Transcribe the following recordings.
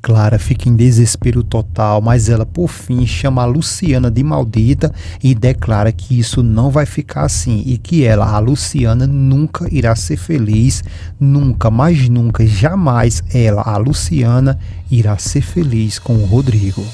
Clara fica em desespero total, mas ela por fim chama a Luciana de maldita e declara que isso não vai ficar assim e que ela, a Luciana, nunca irá ser feliz, nunca, mas nunca, jamais ela, a Luciana, irá ser feliz com o Rodrigo.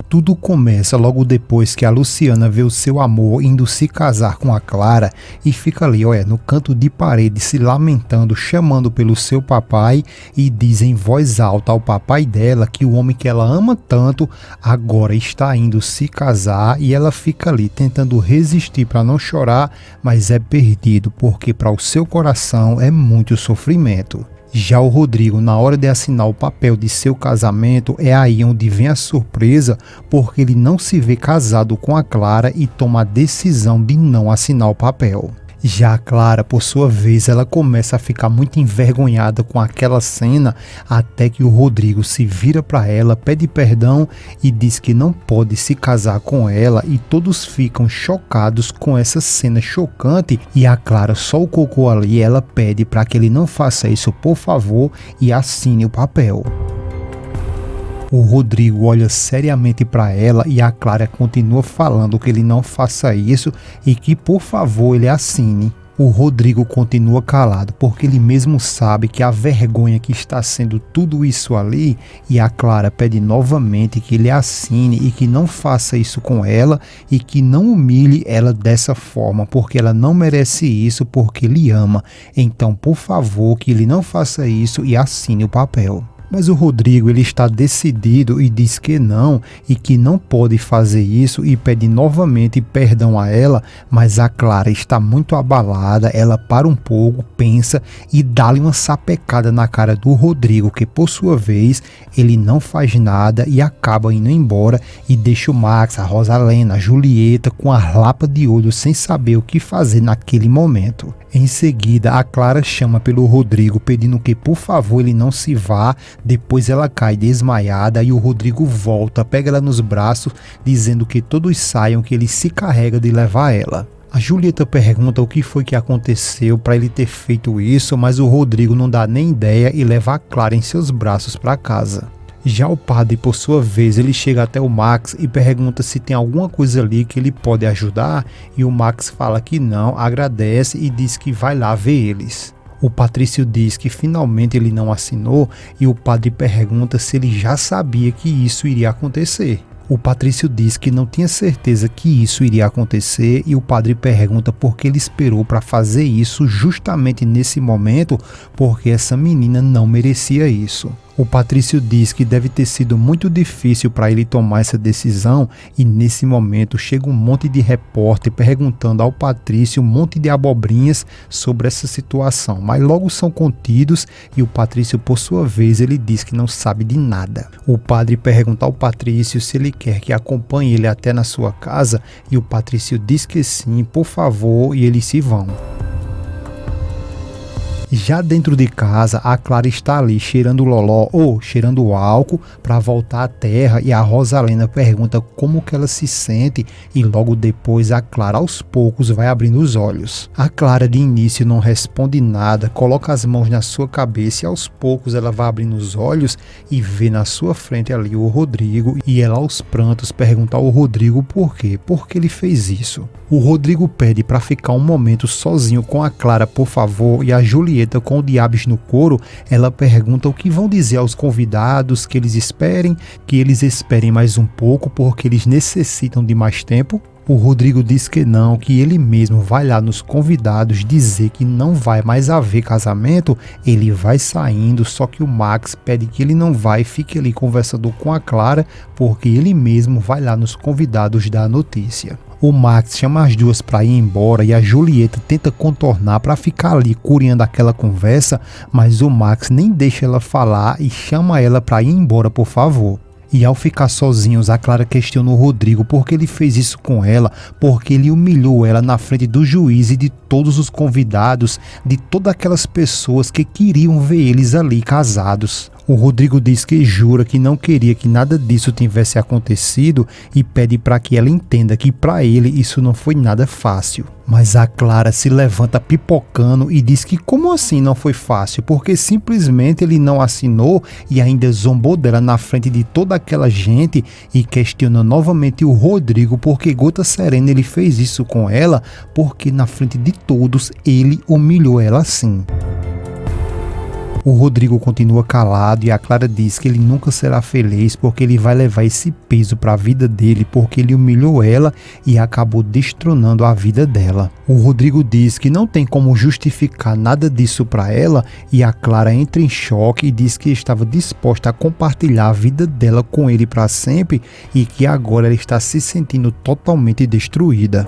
Tudo começa logo depois que a Luciana vê o seu amor indo se casar com a Clara e fica ali, olha, no canto de parede se lamentando, chamando pelo seu papai e diz em voz alta ao papai dela que o homem que ela ama tanto agora está indo se casar e ela fica ali tentando resistir para não chorar, mas é perdido porque para o seu coração é muito sofrimento. Já o Rodrigo, na hora de assinar o papel de seu casamento, é aí onde vem a surpresa, porque ele não se vê casado com a Clara e toma a decisão de não assinar o papel. Já a Clara, por sua vez, ela começa a ficar muito envergonhada com aquela cena, até que o Rodrigo se vira para ela, pede perdão e diz que não pode se casar com ela, e todos ficam chocados com essa cena chocante e a Clara só o cocô ali e ela pede para que ele não faça isso, por favor, e assine o papel. O Rodrigo olha seriamente para ela e a Clara continua falando que ele não faça isso e que por favor ele assine. O Rodrigo continua calado porque ele mesmo sabe que a vergonha que está sendo tudo isso ali, e a Clara pede novamente que ele assine e que não faça isso com ela e que não humilhe ela dessa forma, porque ela não merece isso, porque ele ama. Então, por favor, que ele não faça isso e assine o papel. Mas o Rodrigo, ele está decidido e diz que não e que não pode fazer isso e pede novamente perdão a ela, mas a Clara está muito abalada, ela para um pouco, pensa e dá-lhe uma sapecada na cara do Rodrigo, que por sua vez ele não faz nada e acaba indo embora e deixa o Max, a Rosalena, a Julieta com a lapa de olho sem saber o que fazer naquele momento. Em seguida, a Clara chama pelo Rodrigo pedindo que por favor ele não se vá. Depois ela cai desmaiada e o Rodrigo volta, pega ela nos braços, dizendo que todos saiam, que ele se carrega de levar ela. A Julieta pergunta o que foi que aconteceu para ele ter feito isso, mas o Rodrigo não dá nem ideia e leva a Clara em seus braços para casa. Já o padre, por sua vez, ele chega até o Max e pergunta se tem alguma coisa ali que ele pode ajudar, e o Max fala que não, agradece e diz que vai lá ver eles. O Patrício diz que finalmente ele não assinou e o padre pergunta se ele já sabia que isso iria acontecer. O Patrício diz que não tinha certeza que isso iria acontecer e o padre pergunta por que ele esperou para fazer isso justamente nesse momento, porque essa menina não merecia isso. O Patrício diz que deve ter sido muito difícil para ele tomar essa decisão e nesse momento chega um monte de repórter perguntando ao Patrício um monte de abobrinhas sobre essa situação, mas logo são contidos e o Patrício, por sua vez, ele diz que não sabe de nada. O padre pergunta ao Patrício se ele quer que acompanhe ele até na sua casa e o Patrício diz que sim, por favor, e eles se vão. Já dentro de casa, a Clara está ali cheirando loló ou cheirando álcool para voltar à terra e a Rosalena pergunta como que ela se sente e logo depois a Clara aos poucos vai abrindo os olhos. A Clara de início não responde nada, coloca as mãos na sua cabeça e aos poucos ela vai abrindo os olhos e vê na sua frente ali o Rodrigo e ela aos prantos pergunta ao Rodrigo por quê, por que ele fez isso. O Rodrigo pede para ficar um momento sozinho com a Clara, por favor, e a Julieta, com o Diabos no coro, ela pergunta o que vão dizer aos convidados, que eles esperem mais um pouco porque eles necessitam de mais tempo. O Rodrigo diz que não, que ele mesmo vai lá nos convidados dizer que não vai mais haver casamento, ele vai saindo, só que o Max pede que ele não vai, fique ali conversando com a Clara, porque ele mesmo vai lá nos convidados dar a notícia. O Max chama as duas para ir embora e a Julieta tenta contornar para ficar ali curiando aquela conversa, mas o Max nem deixa ela falar e chama ela para ir embora, por favor. E ao ficar sozinhos, a Clara questiona o Rodrigo porque ele fez isso com ela, porque ele humilhou ela na frente do juiz e de todos os convidados, de todas aquelas pessoas que queriam ver eles ali casados. O Rodrigo diz que jura que não queria que nada disso tivesse acontecido e pede para que ela entenda que para ele isso não foi nada fácil. Mas a Clara se levanta pipocando e diz que como assim não foi fácil? Porque simplesmente ele não assinou e ainda zombou dela na frente de toda aquela gente e questiona novamente o Rodrigo porque gota serena ele fez isso com ela porque na frente de todos ele humilhou ela assim. O Rodrigo continua calado e a Clara diz que ele nunca será feliz porque ele vai levar esse peso para a vida dele porque ele humilhou ela e acabou destronando a vida dela. O Rodrigo diz que não tem como justificar nada disso para ela e a Clara entra em choque e diz que estava disposta a compartilhar a vida dela com ele para sempre e que agora ela está se sentindo totalmente destruída.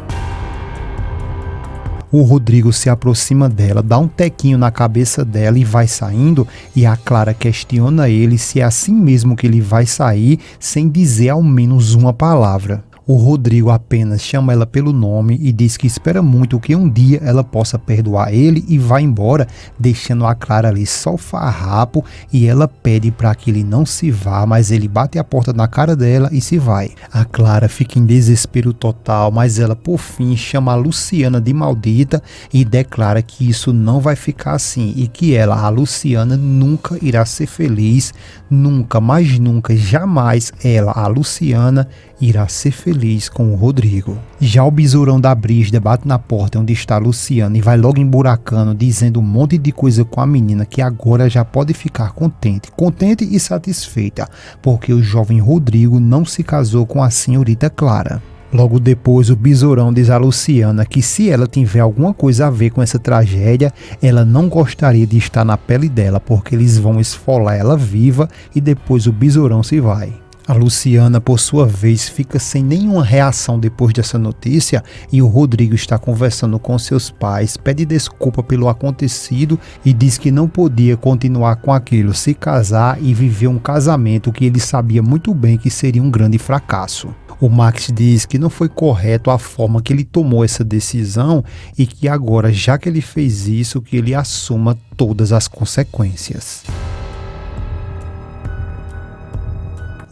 O Rodrigo se aproxima dela, dá um tequinho na cabeça dela e vai saindo, e a Clara questiona ele se é assim mesmo que ele vai sair, sem dizer ao menos uma palavra. O Rodrigo apenas chama ela pelo nome e diz que espera muito que um dia ela possa perdoar ele e vai embora, deixando a Clara ali só farrapo e ela pede para que ele não se vá, mas ele bate a porta na cara dela e se vai. A Clara fica em desespero total, mas ela por fim chama a Luciana de maldita e declara que isso não vai ficar assim e que ela, a Luciana, nunca irá ser feliz, nunca, mas nunca, jamais ela, a Luciana, irá ser feliz com o Rodrigo. Já o besourão da Brígida bate na porta onde está a Luciana e vai logo emburacando, dizendo um monte de coisa com a menina que agora já pode ficar contente e satisfeita, porque o jovem Rodrigo não se casou com a senhorita Clara. Logo depois, o besourão diz a Luciana que se ela tiver alguma coisa a ver com essa tragédia, ela não gostaria de estar na pele dela, porque eles vão esfolar ela viva e depois o besourão se vai. A Luciana, por sua vez, fica sem nenhuma reação depois dessa notícia e o Rodrigo está conversando com seus pais, pede desculpa pelo acontecido e diz que não podia continuar com aquilo, se casar e viver um casamento que ele sabia muito bem que seria um grande fracasso. O Max diz que não foi correto a forma que ele tomou essa decisão e que agora, já que ele fez isso, que ele assuma todas as consequências.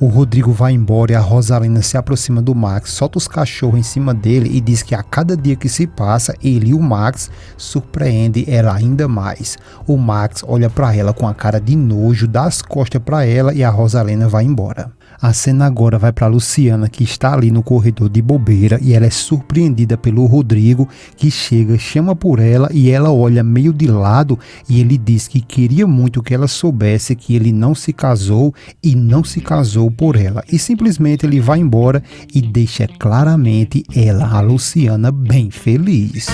O Rodrigo vai embora e a Rosalina se aproxima do Max, solta os cachorros em cima dele e diz que a cada dia que se passa, ele e o Max surpreendem ela ainda mais. O Max olha para ela com a cara de nojo, dá as costas para ela e a Rosalina vai embora. A cena agora vai para Luciana, que está ali no corredor de bobeira e ela é surpreendida pelo Rodrigo, que chega, chama por ela e ela olha meio de lado e ele diz que queria muito que ela soubesse que ele não se casou e não se casou por ela. E simplesmente ele vai embora e deixa claramente ela, a Luciana, bem feliz.